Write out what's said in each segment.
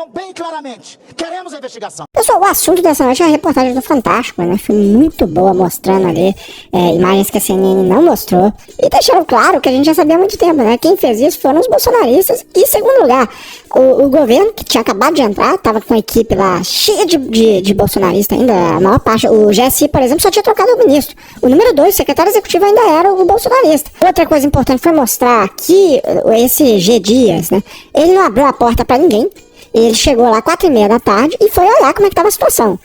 Vejam bem claramente, queremos a investigação. Pessoal, o assunto dessa noite é a reportagem do Fantástico, né? Foi muito boa, mostrando ali imagens que a CNN não mostrou. E deixaram claro que a gente já sabia há muito tempo, né? Quem fez isso foram os bolsonaristas. E, em segundo lugar, o governo, que tinha acabado de entrar, tava com a equipe lá cheia de bolsonaristas ainda. A maior parte, o GSI, por exemplo, só tinha trocado o ministro. O número 2, o secretário executivo, ainda era o bolsonarista. Outra coisa importante foi mostrar que esse G. Dias, né? Ele não abriu a porta pra ninguém. Ele chegou lá 4h30 da tarde e foi olhar como é que estava a situação.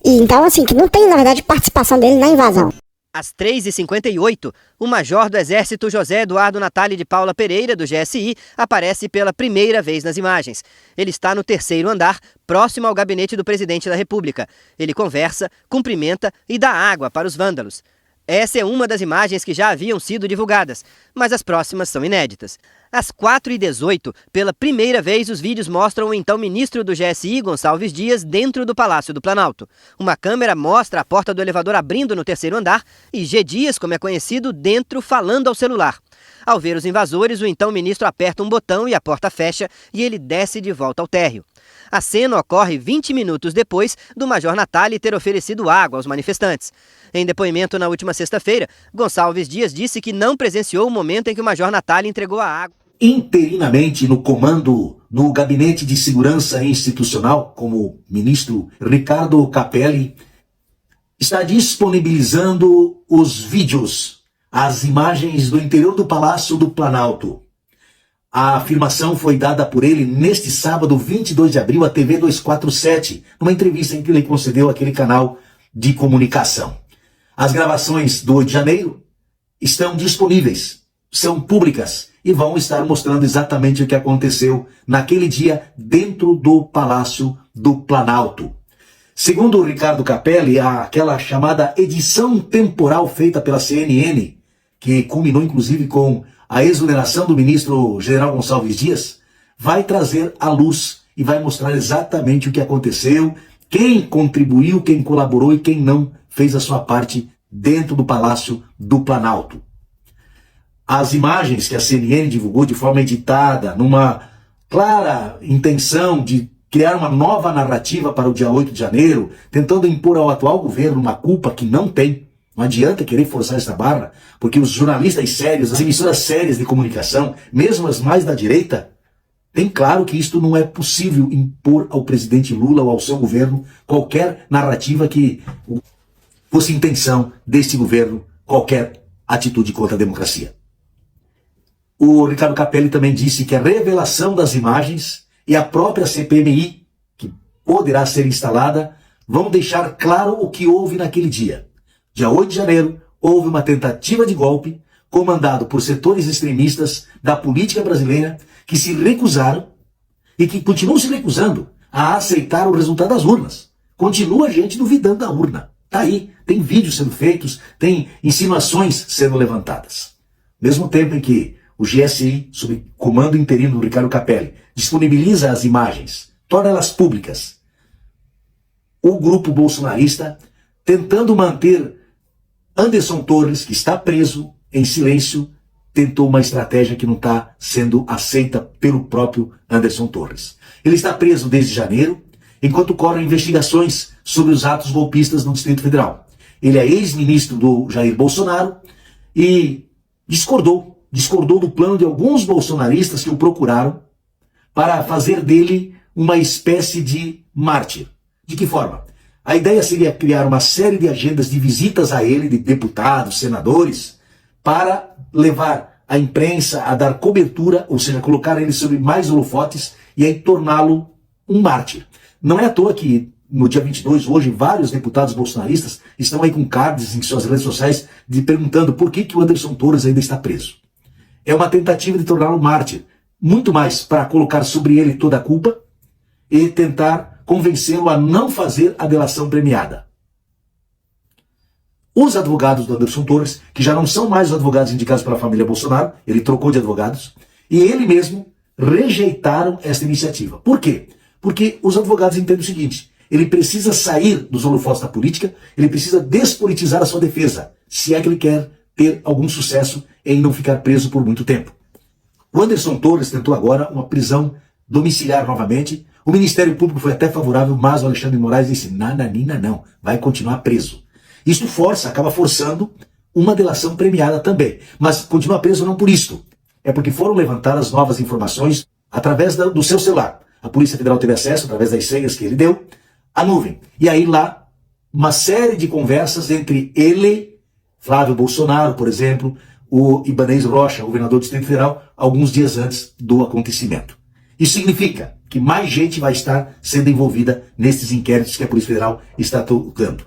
E então, assim, que não tem, na verdade, participação dele na invasão. Às 3h58, o major do Exército José Eduardo Natali de Paula Pereira, do GSI, aparece pela primeira vez nas imagens. Ele está no 3º andar, próximo ao gabinete do presidente da República. Ele conversa, cumprimenta e dá água para os vândalos. Essa é uma das imagens que já haviam sido divulgadas, mas as próximas são inéditas. Às 4h18, pela primeira vez, os vídeos mostram o então ministro do GSI, Gonçalves Dias, dentro do Palácio do Planalto. Uma câmera mostra a porta do elevador abrindo no 3º andar e G. Dias, como é conhecido, dentro falando ao celular. Ao ver os invasores, o então ministro aperta um botão e a porta fecha e ele desce de volta ao térreo. A cena ocorre 20 minutos depois do major Natali ter oferecido água aos manifestantes. Em depoimento na última sexta-feira, Gonçalves Dias disse que não presenciou o momento em que o major Natali entregou a água. Interinamente no comando no Gabinete de Segurança Institucional, como ministro Ricardo Capelli, está disponibilizando os vídeos, as imagens do interior do Palácio do Planalto. A afirmação foi dada por ele neste sábado, 22 de abril, à TV 247, numa entrevista em que ele concedeu àquele canal de comunicação. As gravações do 8 de janeiro estão disponíveis, são públicas e vão estar mostrando exatamente o que aconteceu naquele dia dentro do Palácio do Planalto. Segundo o Ricardo Capelli, aquela chamada edição temporal feita pela CNN, que culminou inclusive com a exoneração do ministro general Gonçalves Dias, vai trazer à luz e vai mostrar exatamente o que aconteceu, quem contribuiu, quem colaborou e quem não fez a sua parte dentro do Palácio do Planalto. As imagens que a CNN divulgou de forma editada, numa clara intenção de criar uma nova narrativa para o dia 8 de janeiro, tentando impor ao atual governo uma culpa que não tem. Não adianta querer forçar essa barra, porque os jornalistas sérios, as emissoras sérias de comunicação, mesmo as mais da direita, tem claro que isto não é possível impor ao presidente Lula ou ao seu governo qualquer narrativa que fosse intenção deste governo, qualquer atitude contra a democracia. O Ricardo Capelli também disse que a revelação das imagens e a própria CPMI, que poderá ser instalada, vão deixar claro o que houve naquele dia. Dia 8 de janeiro, houve uma tentativa de golpe comandado por setores extremistas da política brasileira que se recusaram e que continuam se recusando a aceitar o resultado das urnas. Continua a gente duvidando da urna. Tá aí, tem vídeos sendo feitos, tem insinuações sendo levantadas. Mesmo tempo em que o GSI, sob comando interino do Ricardo Capelli, disponibiliza as imagens, torna elas públicas. O grupo bolsonarista, tentando manter Anderson Torres, que está preso em silêncio, tentou uma estratégia que não está sendo aceita pelo próprio Anderson Torres. Ele está preso desde janeiro, enquanto correm investigações sobre os atos golpistas no Distrito Federal. Ele é ex-ministro do Jair Bolsonaro e discordou do plano de alguns bolsonaristas que o procuraram para fazer dele uma espécie de mártir. De que forma? A ideia seria criar uma série de agendas de visitas a ele, de deputados, senadores, para levar a imprensa a dar cobertura, ou seja, colocar ele sobre mais holofotes e aí torná-lo um mártir. Não é à toa que no dia 22, hoje, vários deputados bolsonaristas estão aí com cards em suas redes sociais perguntando por que o Anderson Torres ainda está preso. É uma tentativa de torná-lo mártir, muito mais para colocar sobre ele toda a culpa e tentar convencê-lo a não fazer a delação premiada. Os advogados do Anderson Torres, que já não são mais os advogados indicados pela família Bolsonaro, ele trocou de advogados, e ele mesmo rejeitaram esta iniciativa. Por quê? Porque os advogados entendem o seguinte: ele precisa sair dos holofotes da política, ele precisa despolitizar a sua defesa, se é que ele quer ter algum sucesso em não ficar preso por muito tempo. O Anderson Torres tentou agora uma prisão domiciliar novamente. O Ministério Público foi até favorável, mas o Alexandre de Moraes disse, nananina não, vai continuar preso. Isso acaba forçando uma delação premiada também. Mas continua preso não por isto. É porque foram levantadas novas informações através do seu celular. A Polícia Federal teve acesso, através das senhas que ele deu, à nuvem. E aí lá, uma série de conversas entre ele, Flávio Bolsonaro, por exemplo, o Ibanez Rocha, governador do Distrito Federal, alguns dias antes do acontecimento. Isso significa que mais gente vai estar sendo envolvida nesses inquéritos que a Polícia Federal está tocando.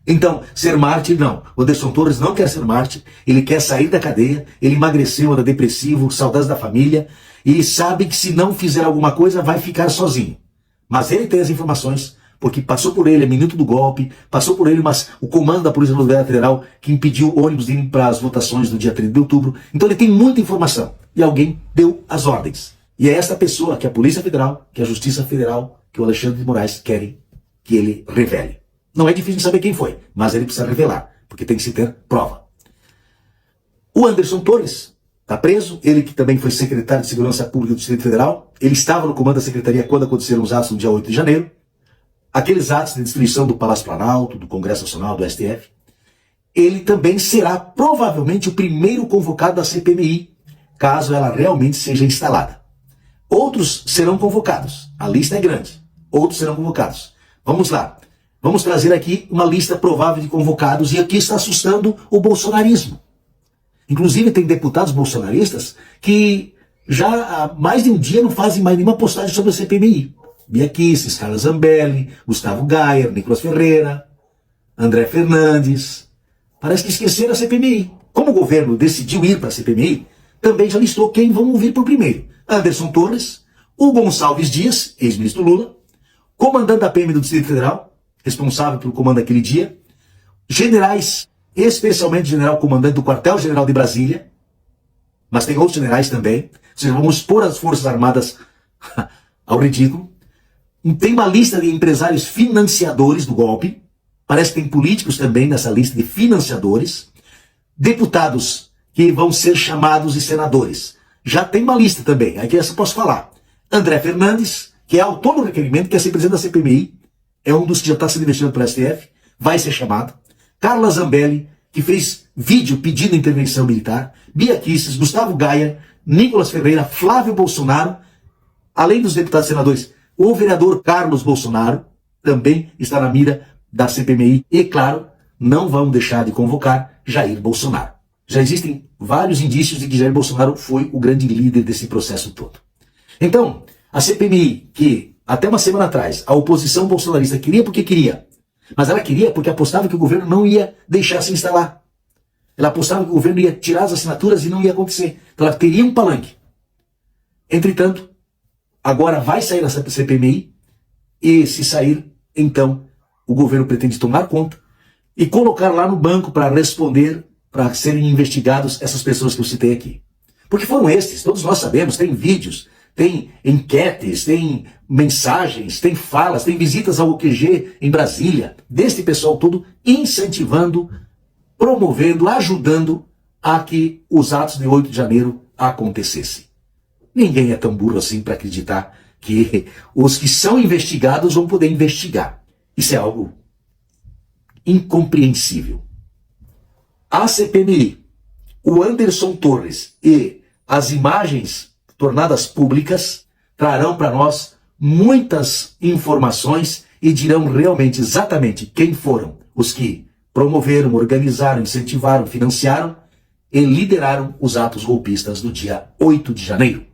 Então, ser mártir, não. O Anderson Torres não quer ser mártir, ele quer sair da cadeia, ele emagreceu, anda depressivo, saudades da família, e sabe que se não fizer alguma coisa vai ficar sozinho. Mas ele tem as informações, porque passou por ele a minuto do golpe, passou por ele o comando da Polícia Rodoviária Federal que impediu ônibus de ir para as votações do dia 30 de outubro. Então ele tem muita informação, e alguém deu as ordens. E é essa pessoa que a Polícia Federal, que a Justiça Federal, que o Alexandre de Moraes querem que ele revele. Não é difícil de saber quem foi, mas ele precisa revelar, porque tem que se ter prova. O Anderson Torres está preso, ele que também foi secretário de Segurança Pública do Distrito Federal, ele estava no comando da Secretaria quando aconteceram os atos no dia 8 de janeiro, aqueles atos de destruição do Palácio Planalto, do Congresso Nacional, do STF. Ele também será provavelmente o primeiro convocado da CPMI, caso ela realmente seja instalada. Outros serão convocados, a lista é grande, outros serão convocados. Vamos lá. Vamos trazer aqui uma lista provável de convocados, e aqui está assustando o bolsonarismo. Inclusive tem deputados bolsonaristas que já há mais de um dia não fazem mais nenhuma postagem sobre a CPMI. Bia Kicis, Carla Zambelli, Gustavo Gayer, Nicolas Ferreira, André Fernandes. Parece que esqueceram a CPMI. Como o governo decidiu ir para a CPMI, também já listou quem vão ouvir por primeiro. Anderson Torres, o Gonçalves Dias, ex-ministro Lula, comandante da PM do Distrito Federal, responsável pelo comando daquele dia, generais, especialmente o general comandante do quartel-general de Brasília, mas tem outros generais também, ou seja, vamos expor as Forças Armadas ao ridículo. Tem uma lista de empresários financiadores do golpe, parece que tem políticos também nessa lista de financiadores, deputados que vão ser chamados e senadores. Já tem uma lista também, aqui essa eu posso falar. André Fernandes, que é autor do requerimento, que é ser presidente da CPMI, é um dos que já está sendo investigado pelo STF, vai ser chamado. Carla Zambelli, que fez vídeo pedindo intervenção militar. Bia Kicis, Gustavo Gayer, Nicolas Ferreira, Flávio Bolsonaro, além dos deputados e senadores, o vereador Carlos Bolsonaro também está na mira da CPMI. E, claro, não vão deixar de convocar Jair Bolsonaro. Já existem vários indícios de que Jair Bolsonaro foi o grande líder desse processo todo. Então, a CPMI, que até uma semana atrás, a oposição bolsonarista queria porque queria, mas ela queria porque apostava que o governo não ia deixar se instalar. Ela apostava que o governo ia tirar as assinaturas e não ia acontecer. Então ela teria um palanque. Entretanto, agora vai sair essa CPMI, e se sair, então, o governo pretende tomar conta e colocar lá no banco para responder, para serem investigados essas pessoas que eu citei aqui. Porque foram estes, todos nós sabemos, tem vídeos, tem enquetes, tem mensagens, tem falas, tem visitas ao UQG em Brasília, deste pessoal todo incentivando, promovendo, ajudando a que os atos de 8 de janeiro acontecessem. Ninguém é tão burro assim para acreditar que os que são investigados vão poder investigar. Isso é algo incompreensível. A CPMI, o Anderson Torres e as imagens tornadas públicas trarão para nós muitas informações e dirão realmente exatamente quem foram os que promoveram, organizaram, incentivaram, financiaram e lideraram os atos golpistas do dia 8 de janeiro.